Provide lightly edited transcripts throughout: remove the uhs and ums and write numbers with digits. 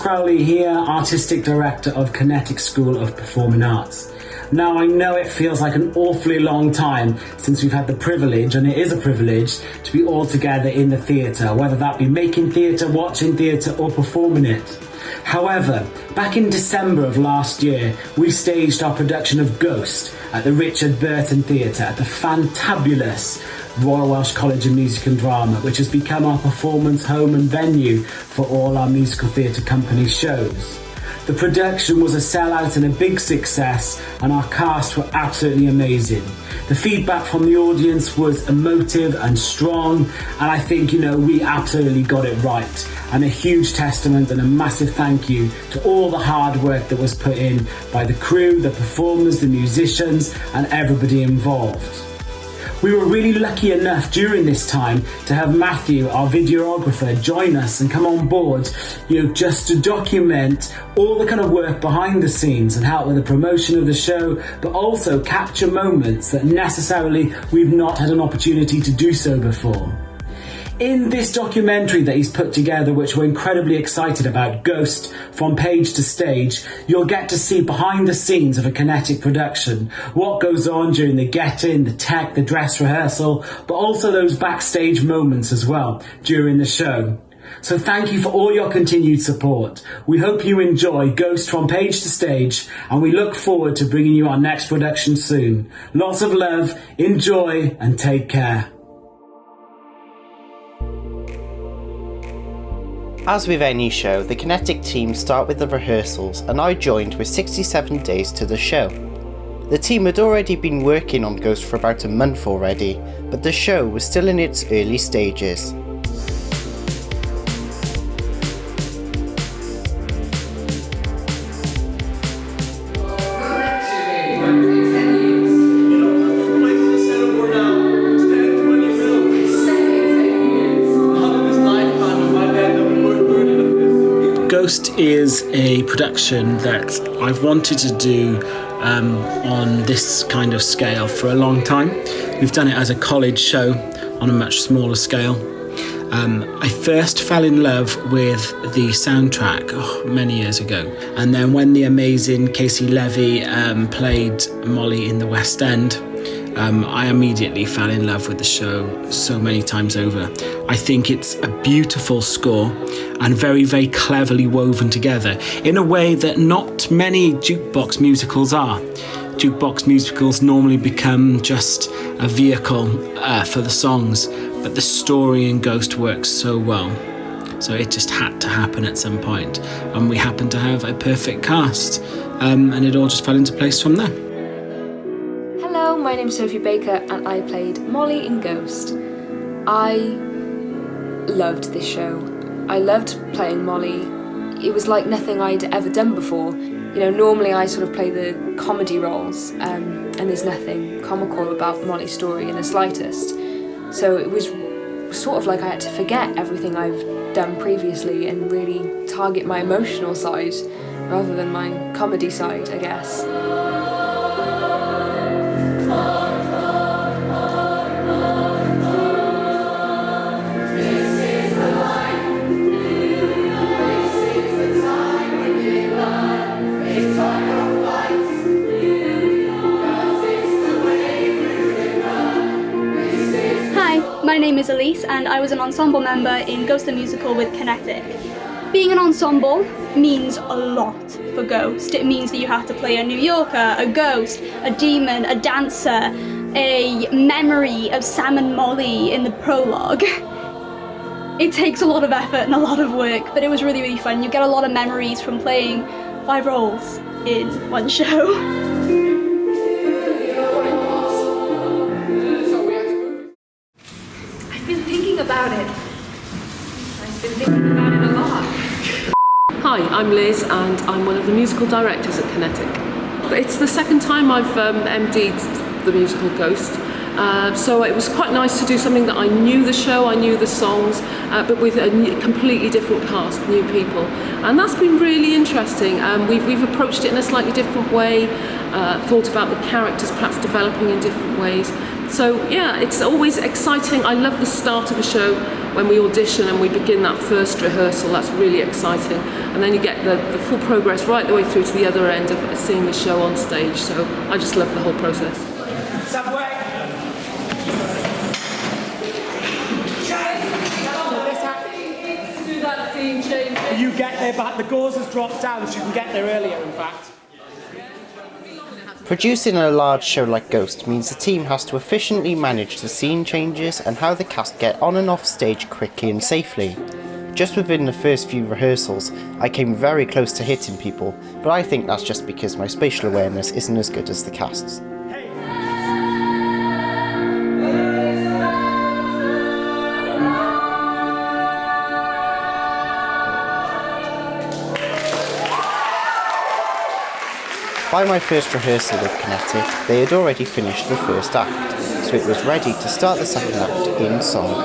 Crowley here, Artistic Director of Kinetic School of Performing Arts. Now, I know it feels like an awfully long time since we've had the privilege, and it is a privilege, to be all together in the theatre, whether that be making theatre, watching theatre or performing it. However, back in December of last year, we staged our production of Ghost at the Richard Burton Theatre at the fantabulous Royal Welsh College of Music and Drama, which has become our performance home and venue for all our musical theatre company shows. The production was a sellout and a big success, and our cast were absolutely amazing. The feedback from the audience was emotive and strong, and I think, we absolutely got it right. And a huge testament and a massive thank you to all the hard work that was put in by the crew, the performers, the musicians, and everybody involved. We were really lucky enough during this time to have Matthew, our videographer, join us and come on board, just to document all the kind of work behind the scenes and help with the promotion of the show, but also capture moments that necessarily we've not had an opportunity to do so before. In this documentary that he's put together, which we're incredibly excited about, Ghost, From Page to Stage, you'll get to see behind the scenes of a Kinetic production, what goes on during the get-in, the tech, the dress rehearsal, but also those backstage moments as well during the show. So thank you for all your continued support. We hope you enjoy Ghost From Page to Stage, and we look forward to bringing you our next production soon. Lots of love, enjoy, and take care. As with any show, the Kinetic team start with the rehearsals, and I joined with 67 days to the show. The team had already been working on Ghost for about a month already, but the show was still in its early stages. Ghost is a production that I've wanted to do on this kind of scale for a long time. We've done it as a college show on a much smaller scale. I first fell in love with the soundtrack many years ago, and then when the amazing Casey Levy played Molly in the West End, I immediately fell in love with the show so many times over. I think it's a beautiful score and very, very cleverly woven together in a way that not many jukebox musicals are. Jukebox musicals normally become just a vehicle for the songs, but the story in Ghost works so well. So it just had to happen at some point, and we happened to have a perfect cast, and it all just fell into place from there. Hello, my name's Sophie Baker and I played Molly in Ghost. I loved this show. I loved playing Molly. It was like nothing I'd ever done before. Normally I sort of play the comedy roles, and there's nothing comical about Molly's story in the slightest. So it was sort of like I had to forget everything I've done previously and really target my emotional side rather than my comedy side, I guess. My name is Elise and I was an ensemble member in Ghost the Musical with Kinetic. Being an ensemble means a lot for Ghost. It means that you have to play a New Yorker, a ghost, a demon, a dancer, a memory of Sam and Molly in the prologue. It takes a lot of effort and a lot of work, but it was really, really fun. You get a lot of memories from playing 5 roles in one show. I've been thinking about it a lot. Hi, I'm Liz and I'm one of the musical directors at Kinetic. It's the second time I've MD'd the musical Ghost, so it was quite nice to do something that I knew the show, I knew the songs, but with a completely different cast, new people. And that's been really interesting. We've approached it in a slightly different way, thought about the characters perhaps developing in different ways. So yeah, it's always exciting. I love the start of a show when we audition and we begin that first rehearsal, that's really exciting. And then you get the full progress right the way through to the other end of seeing the show on stage. So I just love the whole process. You get there, but the gauze has dropped down, so you can get there earlier, in fact. Producing a large show like Ghost means the team has to efficiently manage the scene changes and how the cast get on and off stage quickly and safely. Just within the first few rehearsals, I came very close to hitting people, but I think that's just because my spatial awareness isn't as good as the cast's. By my first rehearsal with Kinetic, they had already finished the first act, so it was ready to start the second act in song.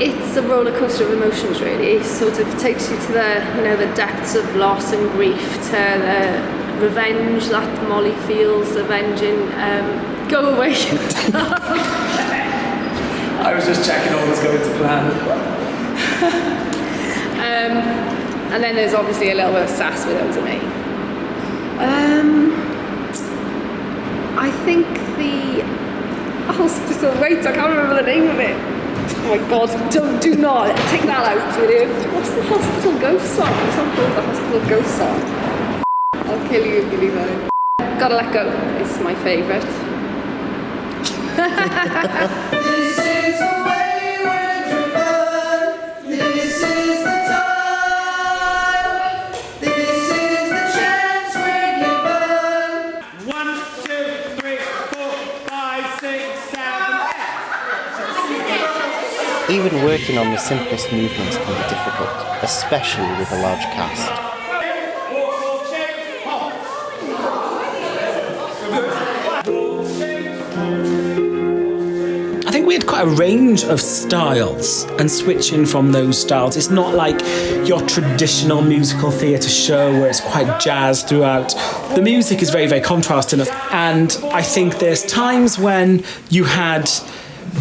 It's a roller coaster of emotions, really. It sort of takes you to the depths of loss and grief, to the revenge that Molly feels, avenging. Go away. I was just checking all was going to plan. And then there's obviously a little bit of sass with Oda Me. I think the hospital. Wait, I can't remember the name of it. Oh my god, do not take that out, will you? What's the hospital ghost song? It's not called the hospital ghost song. I'll kill you if you leave that in. Gotta Let Go is my favourite. This is the way we're driven. This is the time. This is the chance we're given. 1, 2, 3, 4, 5, 6, 7, 8. Even working on the simplest movements can be difficult, especially with a large cast. I think we had quite a range of styles, and switching from those styles. It's not like your traditional musical theatre show where it's quite jazz throughout. The music is very, very contrasting, and I think there's times when you had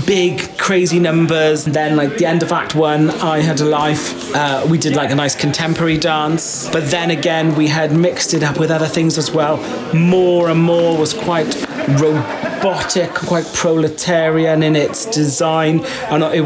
big crazy numbers, and then like the end of Act 1, I Had a Life, we did like a nice contemporary dance, but then again we had mixed it up with other things as well. More and More was quite robotic, quite proletarian in its design, and I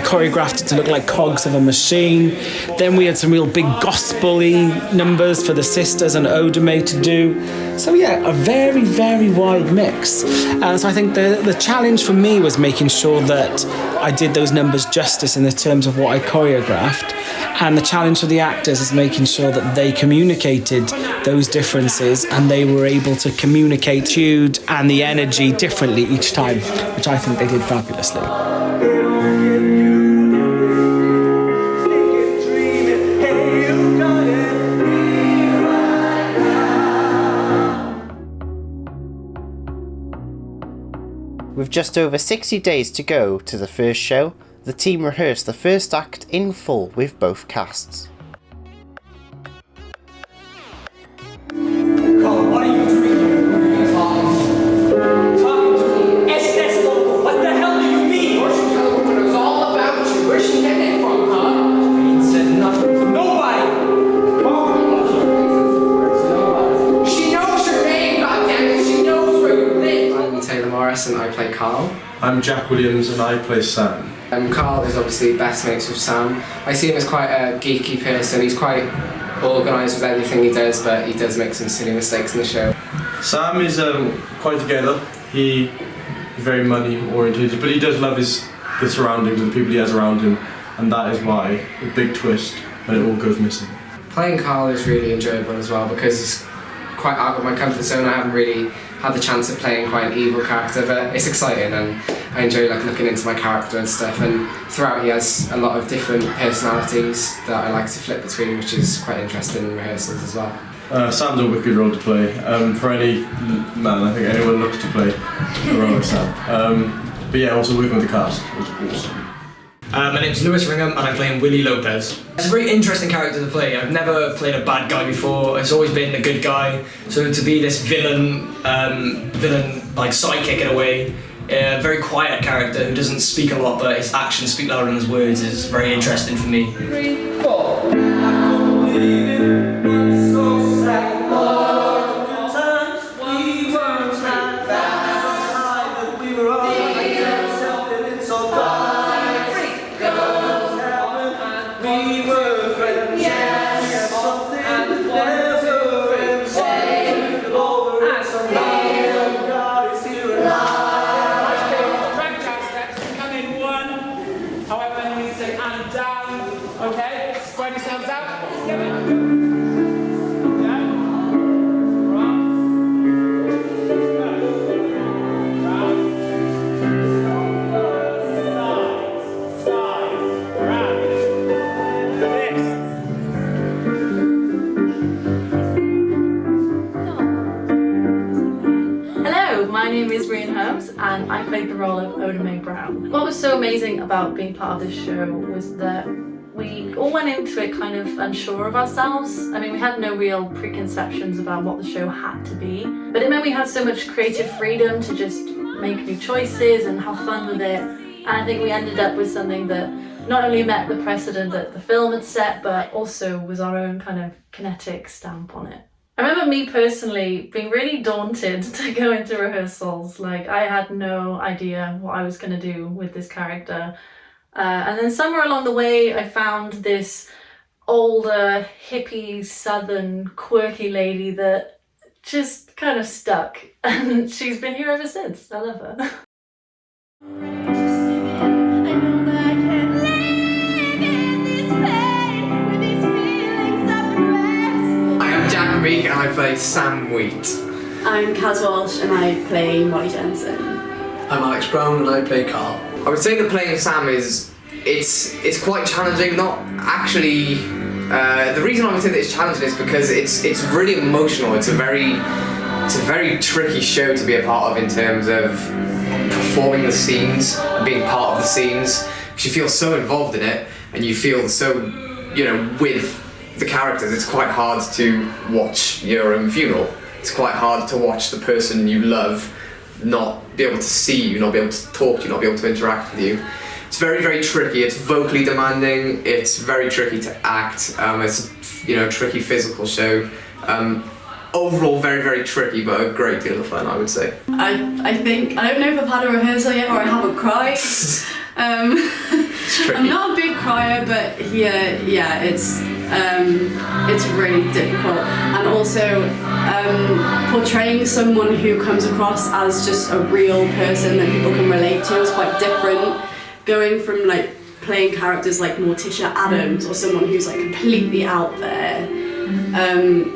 choreographed it to look like cogs of a machine. Then we had some real big gospel-y numbers for the sisters and Oda Me to do. So yeah, a very, very wide mix. And so I think the challenge for me was making sure that I did those numbers justice in the terms of what I choreographed. And the challenge for the actors is making sure that they communicated those differences, and they were able to communicate the attitude and the energy differently each time, which I think they did fabulously. With just over 60 days to go to the first show, the team rehearsed the first act in full with both casts. Colin, what are you doing here? Talking to me. Estes local. What the hell do you mean? Or she told me it was all about you. Where's she getting it from, huh? I ain't said nothing to nobody. She knows your name, goddammit. She knows where you live. I'm Taylor Morris and I play Carl. I'm Jack Williams and I play Sam. Carl is obviously best mates with Sam. I see him as quite a geeky person. He's quite organised with everything he does, but he does make some silly mistakes in the show. Sam is quite together. He is very money oriented, but he does love the surroundings and the people he has around him, and that is why the big twist when it all goes missing. Playing Carl is really enjoyable as well because it's quite out of my comfort zone. I haven't really had the chance of playing quite an evil character, but it's exciting, and I enjoy like looking into my character and stuff, and throughout he has a lot of different personalities that I like to flip between, which is quite interesting in rehearsals as well. Sam's a wicked role to play. For any man, I think anyone looks to play the role of Sam. But yeah, also working with the cast was awesome. My name's Lewis Ringham and I'm playing Willie Lopez. It's a very interesting character to play. I've never played a bad guy before. It's always been a good guy. So to be this villain like sidekick in a way, a very quiet character who doesn't speak a lot but his actions speak louder than his words is very interesting for me. 3, 4. And I played the role of Oda Mae Brown. What was so amazing about being part of this show was that we all went into it kind of unsure of ourselves. I mean, we had no real preconceptions about what the show had to be, but it meant we had so much creative freedom to just make new choices and have fun with it. And I think we ended up with something that not only met the precedent that the film had set, but also was our own kind of kinetic stamp on it. I remember me personally being really daunted to go into rehearsals. Like, I had no idea what I was going to do with this character. And then somewhere along the way, I found this older, hippie, southern, quirky lady that just kind of stuck. And she's been here ever since. I love her. And I play Sam Wheat. I'm Kaz Walsh and I play Molly Jensen. I'm Alex Brown and I play Carl. I would say that playing Sam is it's quite challenging. Not actually. The reason I would say that it's challenging is because it's really emotional. It's a very tricky show to be a part of in terms of performing the scenes and being part of the scenes. Because you feel so involved in it and you feel so with the characters. It's quite hard to watch your own funeral. It's quite hard to watch the person you love not be able to see you, not be able to talk to you, not be able to interact with you. It's very, very tricky. It's vocally demanding. It's very tricky to act. It's a tricky physical show. Overall, very, very tricky, but a great deal of fun, I would say. I think, I don't know if I've had a rehearsal yet or I haven't cried. I'm not a big crier, but it's really difficult. And also portraying someone who comes across as just a real person that people can relate to is quite different. Going from like playing characters like Morticia Adams or someone who's like completely out there,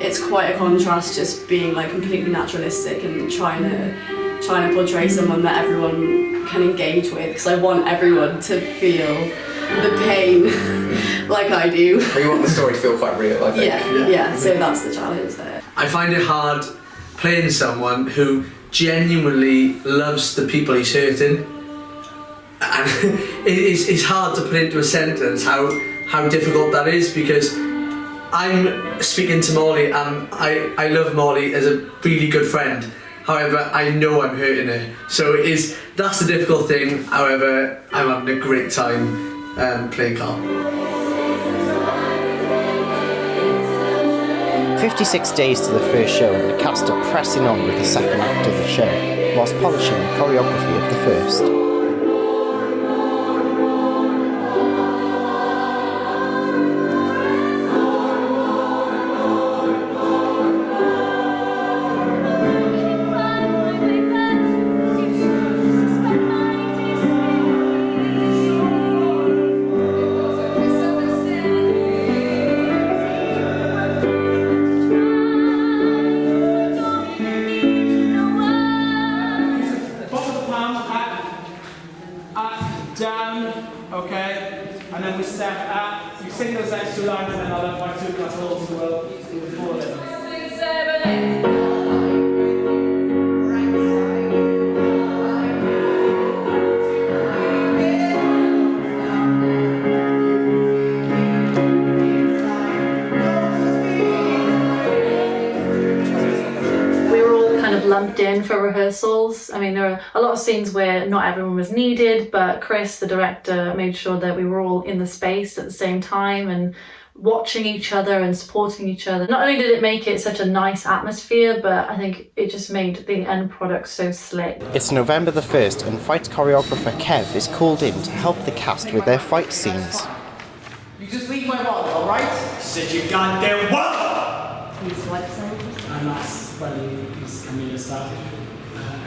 it's quite a contrast just being like completely naturalistic and trying to portray someone that everyone can engage with, because I want everyone to feel the pain like I do. You want the story to feel quite real, I think. Yeah, so that's the challenge there. I find it hard playing someone who genuinely loves the people he's hurting, and it's hard to put into a sentence how difficult that is, because I'm speaking to Molly and I love Molly as a really good friend. However, I know I'm hurting her, so that's the difficult thing. However, I'm having a great time playing Carl. 56 days to the first show and the cast are pressing on with the second act of the show, whilst polishing the choreography of the first. lumped in for rehearsals. I mean, there are a lot of scenes where not everyone was needed, but Kris, the director, made sure that we were all in the space at the same time and watching each other and supporting each other. Not only did it make it such a nice atmosphere, but I think it just made the end product so slick. It's November the 1st and fight choreographer Kev is called in to help the cast with their fight scenes. You just leave my wallet, alright? Said you goddamn what? He's what, sorry? And that's when he's coming to start.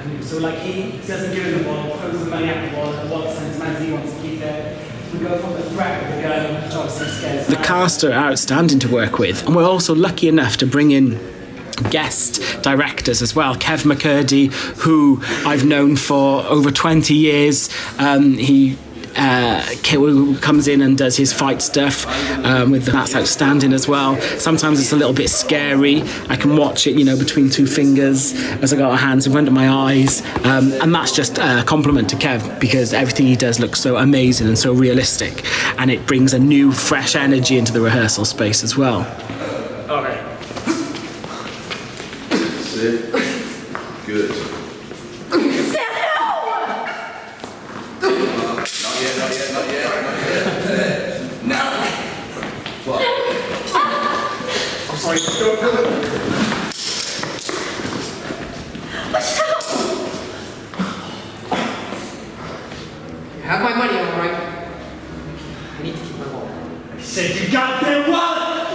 And so like he doesn't give him the wall, throws the money at the wall, and the wall sends him as he wants to keep it. We go from the threat with the gun, which obviously scares The cast are outstanding to work with, and we're also lucky enough to bring in guest directors as well. Kev McCurdy, who I've known for over 20 years. He comes in and does his fight stuff that's outstanding as well. Sometimes it's a little bit scary. I can watch it, between two fingers as I got my hands in front of my eyes, and that's just a compliment to Kev, because everything he does looks so amazing and so realistic, and it brings a new fresh energy into the rehearsal space as well. Okay. Sit. Good. Not yet. Now. What? I'm sorry. You have my money, alright? I need to keep my wallet. I said you got their wallet!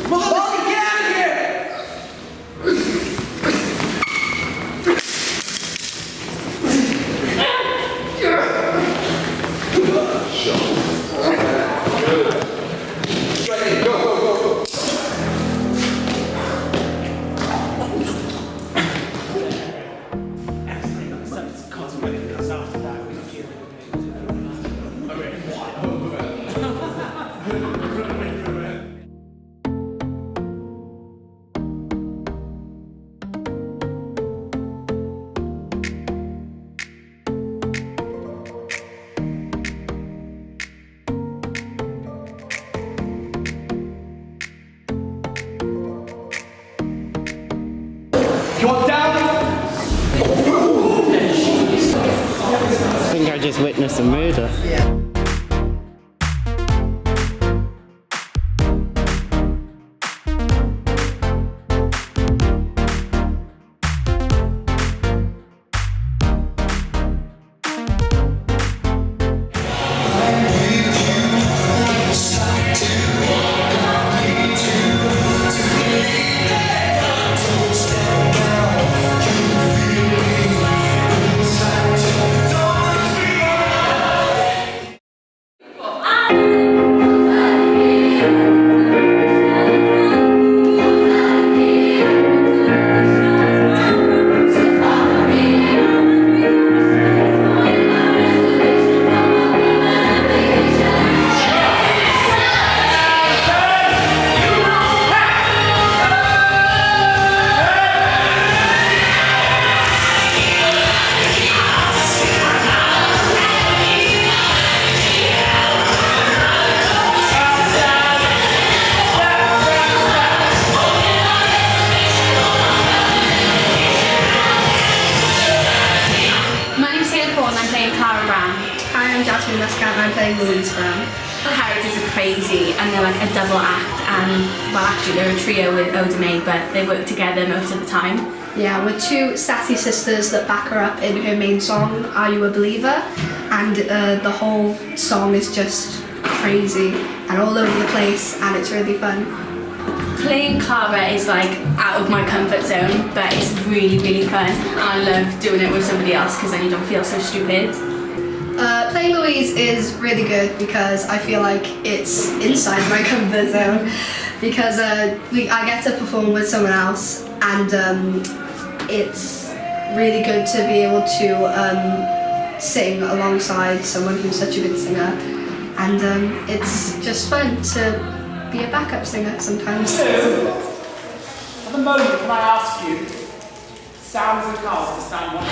Motherfucker, get out of here! You're down! I think I just witnessed a murder. I'm playing Louise Brown. The characters are crazy and they're like a double act, and well actually they're a trio with Oda May, but they work together most of the time. Yeah, we're two sassy sisters that back her up in her main song, Are You a Believer? And the whole song is just crazy and all over the place, and it's really fun. Playing Clara is like out of my comfort zone, but it's really, really fun. And I love doing it with somebody else because then you don't feel so stupid. Playing Louise is really good because I feel like it's inside my comfort zone, because I get to perform with someone else, and it's really good to be able to sing alongside someone who's such a good singer, and it's just fun to be a backup singer sometimes. For the moment, can I ask you, sounds and cars to stand one?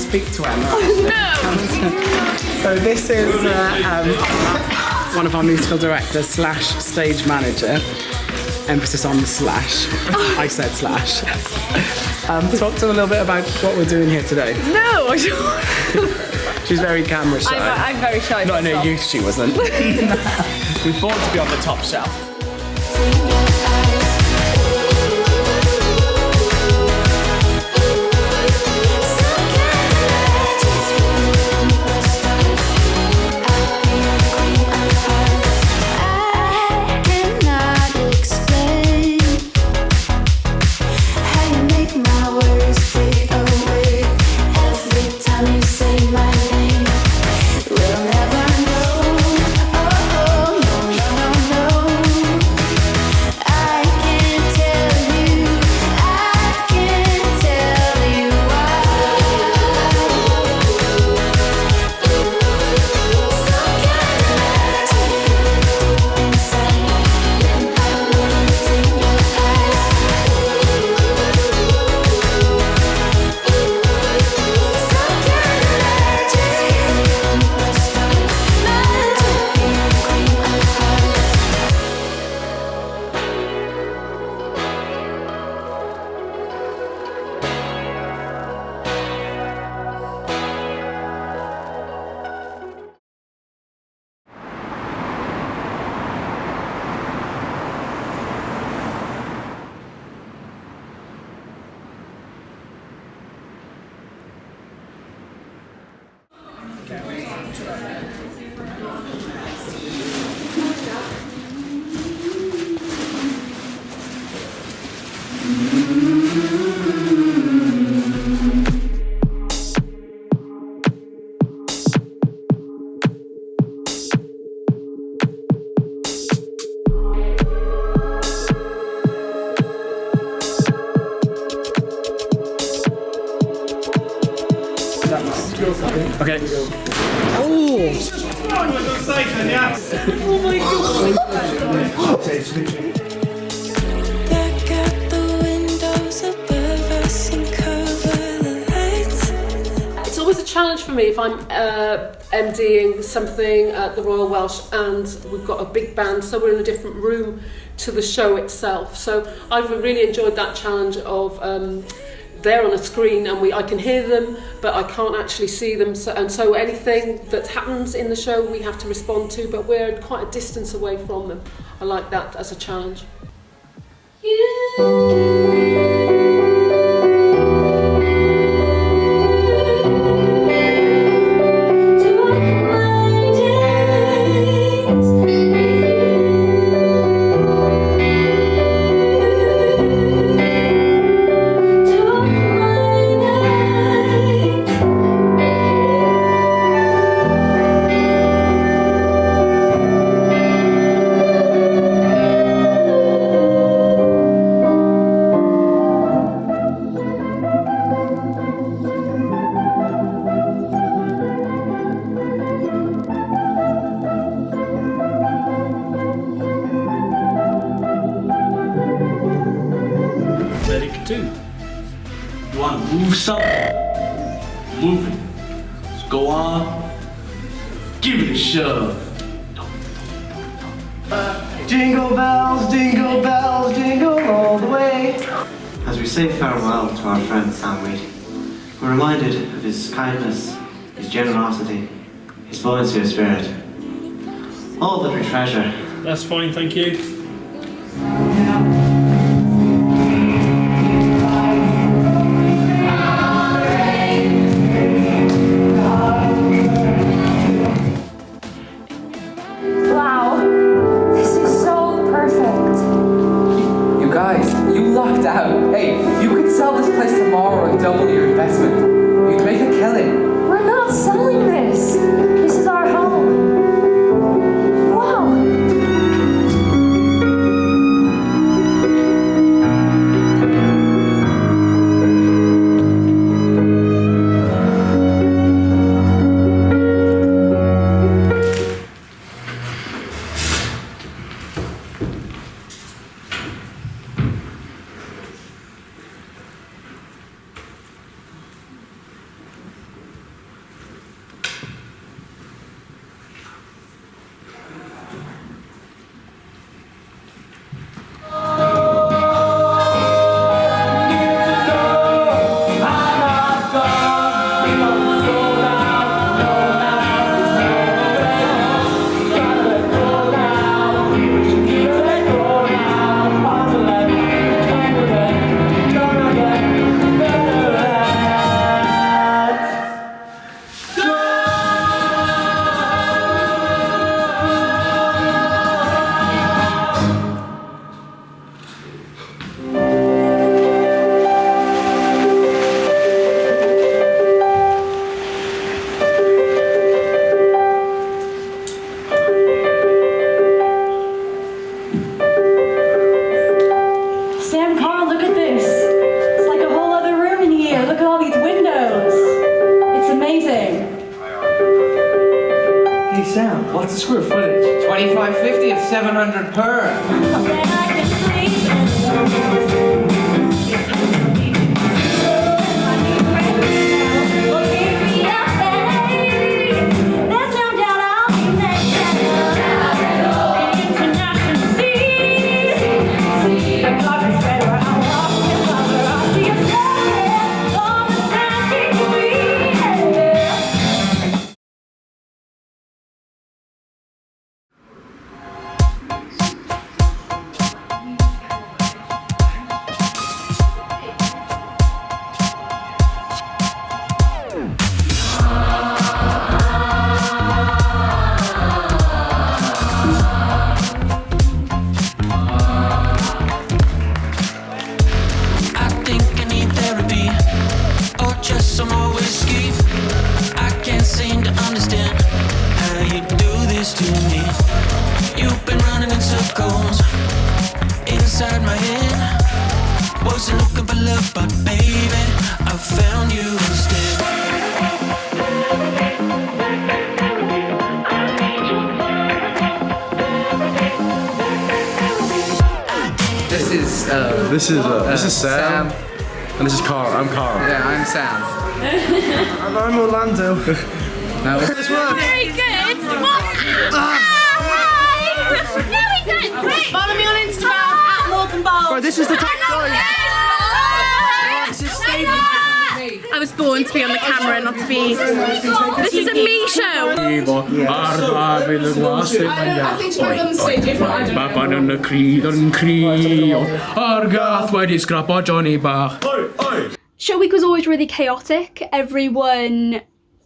speak to Emma. So this is one of our musical directors / stage manager. Emphasis on the slash. I said slash. Talk to a little bit about what we're doing here today. No, I don't. She's very camera shy. I'm very shy. Not in her youth, she wasn't. We're born to be on the top shelf. Okay. Oh! Oh my god! Back out the windows above us and cover the lights. It's always a challenge for me if I'm MDing something at the Royal Welsh and we've got a big band, so we're in a different room to the show itself. So I've really enjoyed that challenge of they're on a screen and I can hear them, but I can't actually see them. So anything that happens in the show we have to respond to, but we're quite a distance away from them. I like that as a challenge. You want to move something? Move it. Just go on. Give it a shove. Jingle bells, jingle all the way. As we say farewell to our friend Sam Reed, we're reminded of his kindness, his generosity, his buoyancy of spirit. All that we treasure. That's fine, thank you. Out. Hey, you could sell this place tomorrow and double your investment. You'd make a killing. We're not selling this. This is our home. Wow. Sam, what's the square footage? 2550 at 700 per. This is Sam. And this is Carl. I'm Carl. Yeah, I'm Sam. And I'm Orlando. Now, this work? Very good. What? No, we don't. Follow me on Instagram @MorganBall. Right, this is the top guy. I was born to be on the camera, not to be. This is a me show. Show week was always really chaotic. Everyone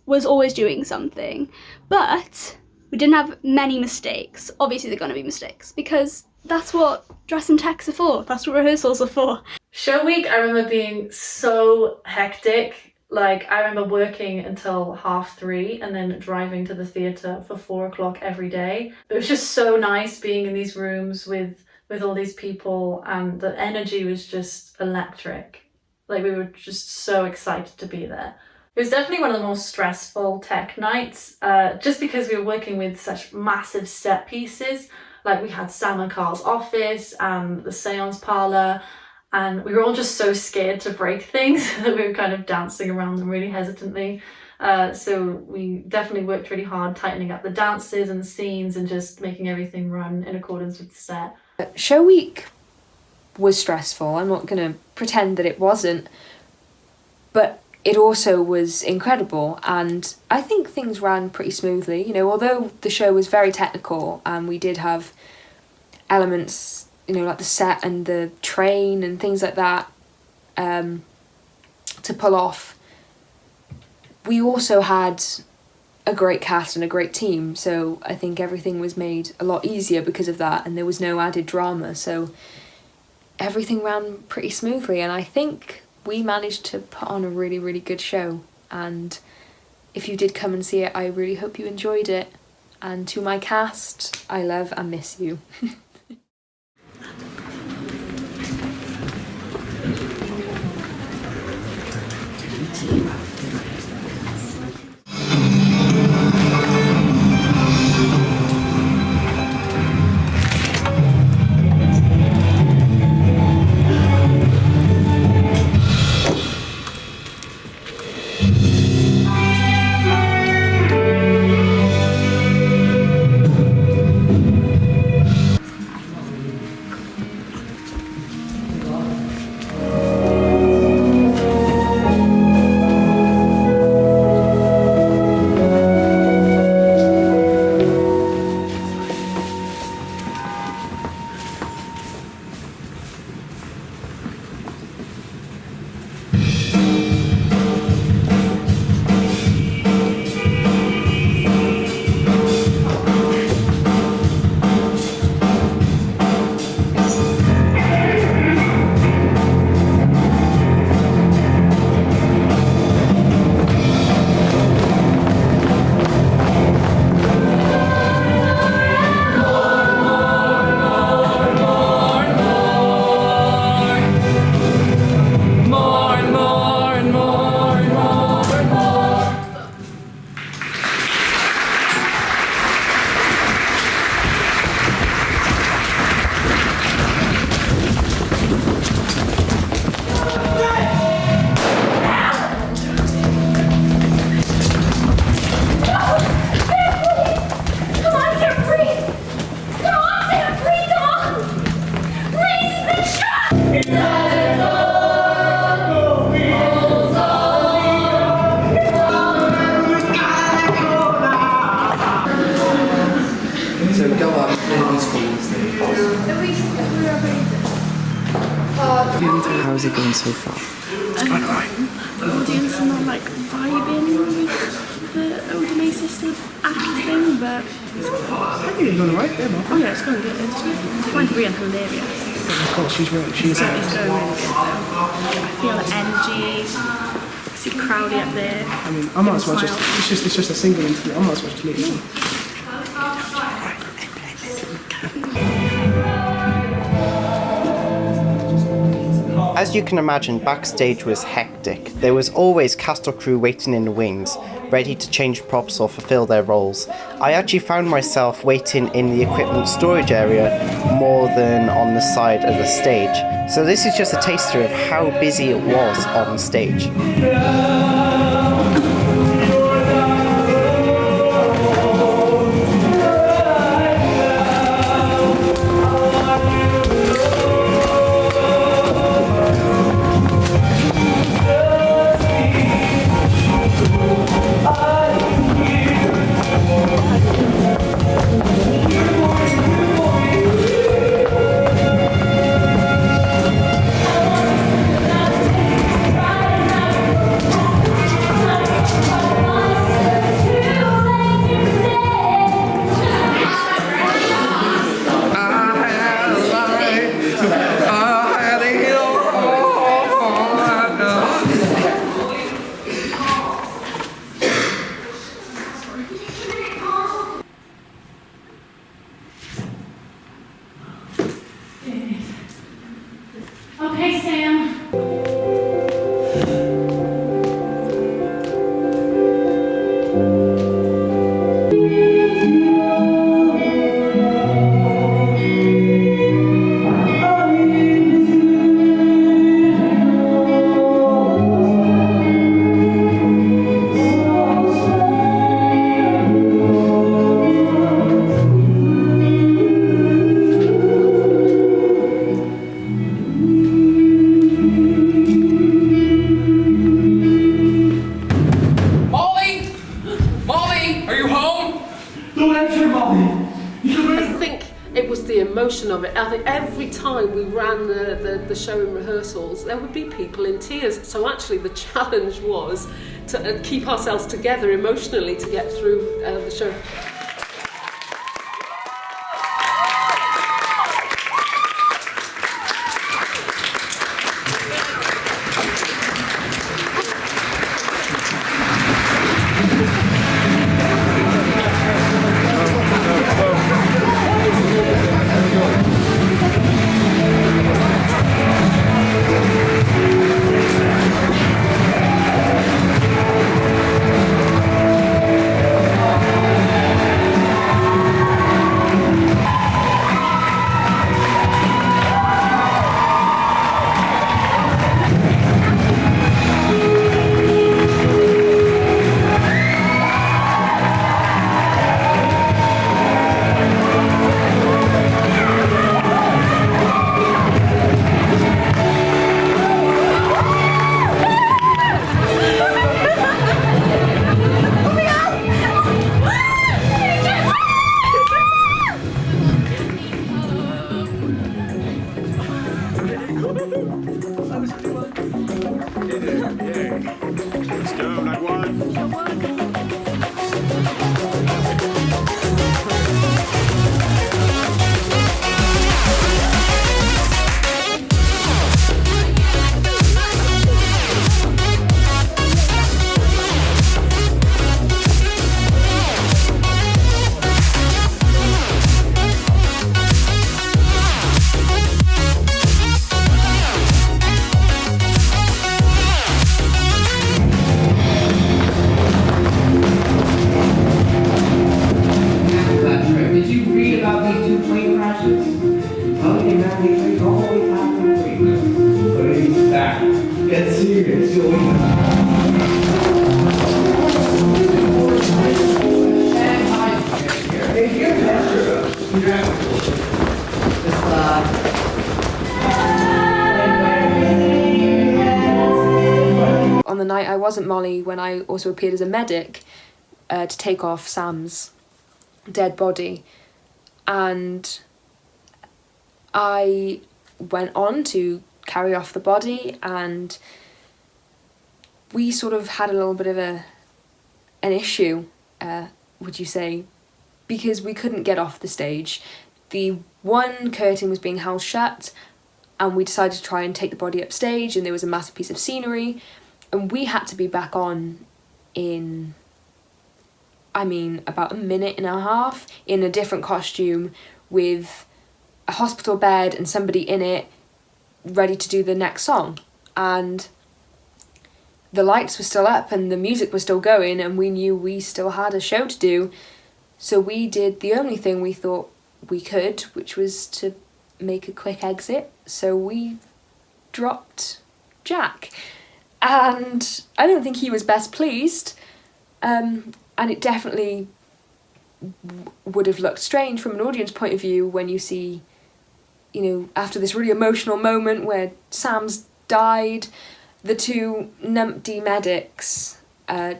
was always doing something, but we didn't have many mistakes. Obviously, they're going to be mistakes because that's what dress and techs are for. That's what rehearsals are for. Show week, I remember being so hectic. Like, I remember working until 3:30 and then driving to the theatre for 4 o'clock every day. It was just so nice being in these rooms with all these people, and the energy was just electric. Like, we were just so excited to be there. It was definitely one of the most stressful tech nights, just because we were working with such massive set pieces. Like, we had Sam and Carl's office and the seance parlour, and we were all just so scared to break things that we were kind of dancing around them really hesitantly. So we definitely worked really hard tightening up the dances and the scenes and just making everything run in accordance with the set. Show week was stressful. I'm not going to pretend that it wasn't, but it also was incredible, and I think things ran pretty smoothly. You know, although the show was very technical and we did have elements, you know, like the set and the train and things like that to pull off, we also had a great cast and a great team, so I think everything was made a lot easier because of that, and there was no added drama, so everything ran pretty smoothly, and I think we managed to put on a really, really good show. And if you did come and see it, I really hope you enjoyed it. And to my cast, I love and miss you. How's it going so far? The audience are not like vibing with the Odomay system act thing, but I think you're going alright there, Mark. oh yeah, it's going good. I find Brian hilarious. Of course, she's really, It's going really good though. I feel the energy. I see Crowley up there. I mean, I might as well just, it's just a single interview, I might as well just leave it. As you can imagine, backstage was hectic. There was always cast or crew waiting in the wings, ready to change props or fulfill their roles. I actually found myself waiting in the equipment storage area more than on the side of the stage. So this is just a taster of how busy it was on stage. Okay, Sam. Emotion of it. I think every time we ran the show in rehearsals, there would be people in tears. So actually the challenge was to keep ourselves together emotionally to get through the show. On the night I wasn't Molly, when I also appeared as a medic to take off Sam's dead body, and I went on to carry off the body, and we sort of had a little bit of an issue, would you say, because we couldn't get off the stage. The one curtain was being held shut, and we decided to try and take the body upstage, and there was a massive piece of scenery, and we had to be back on in, about a minute and a half, in a different costume with a hospital bed and somebody in it ready to do the next song. And the lights were still up and the music was still going, and we knew we still had a show to do. So we did the only thing we thought we could, which was to make a quick exit. So we dropped Jack. And I don't think he was best pleased. And it definitely would have looked strange from an audience point of view when you see, after this really emotional moment where Sam's died, the two numpty medics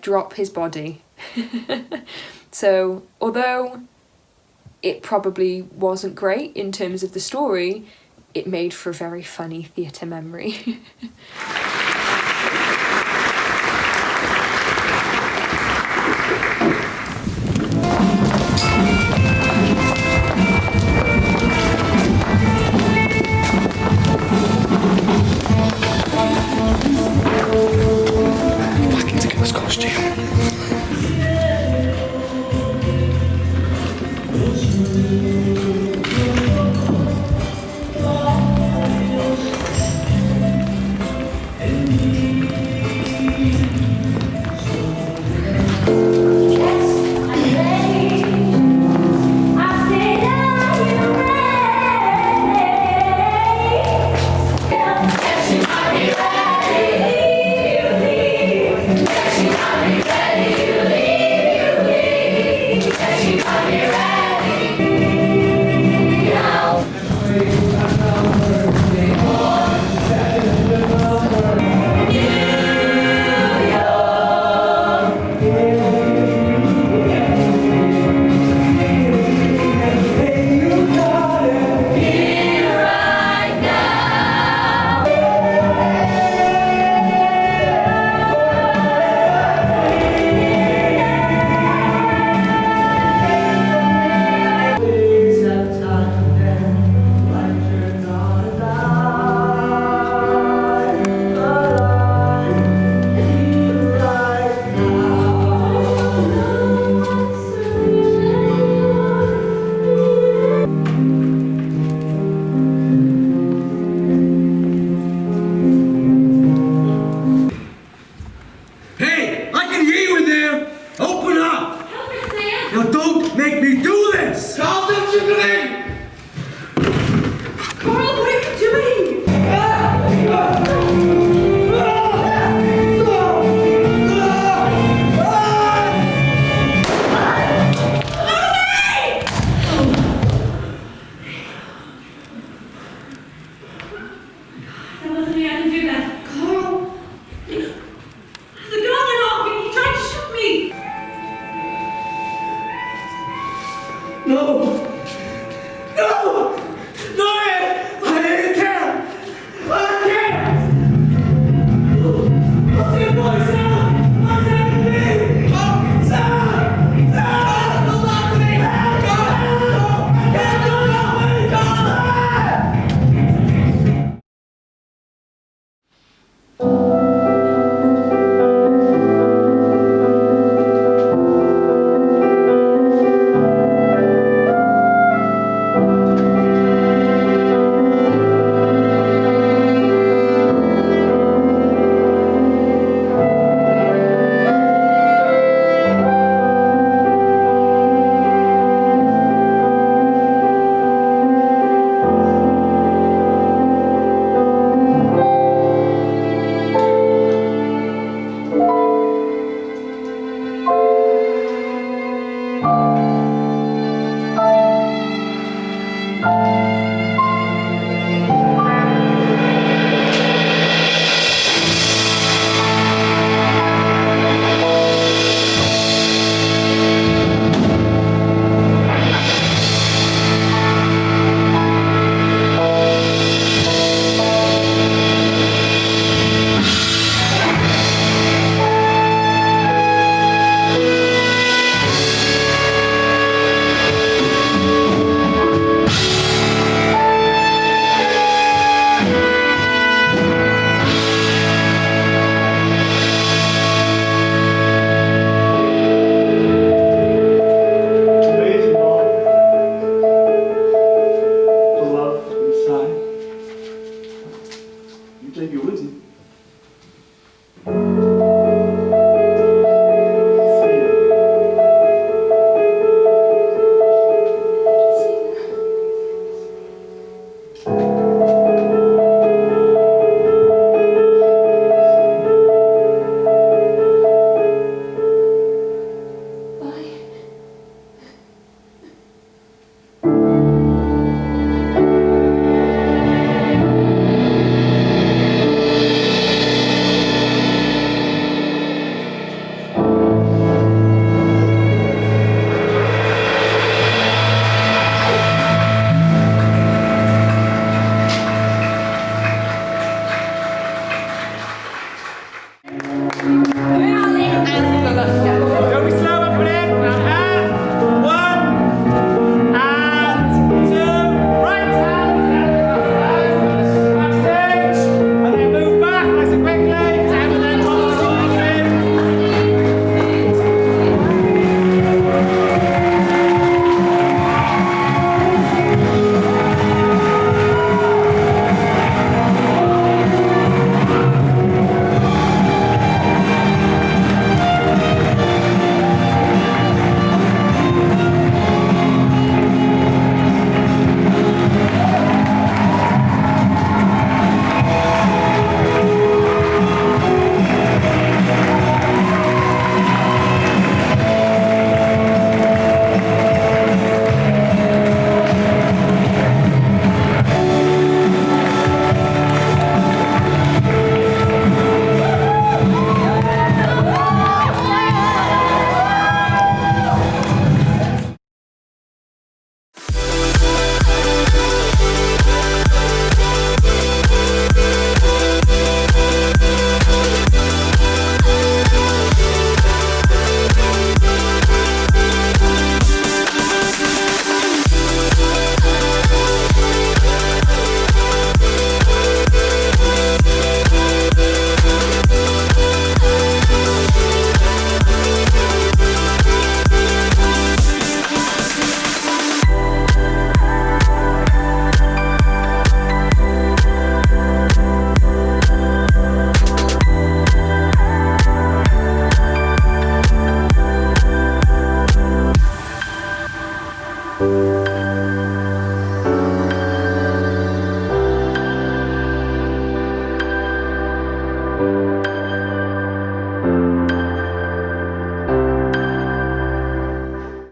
drop his body. So, although it probably wasn't great in terms of the story, it made for a very funny theatre memory. Bye.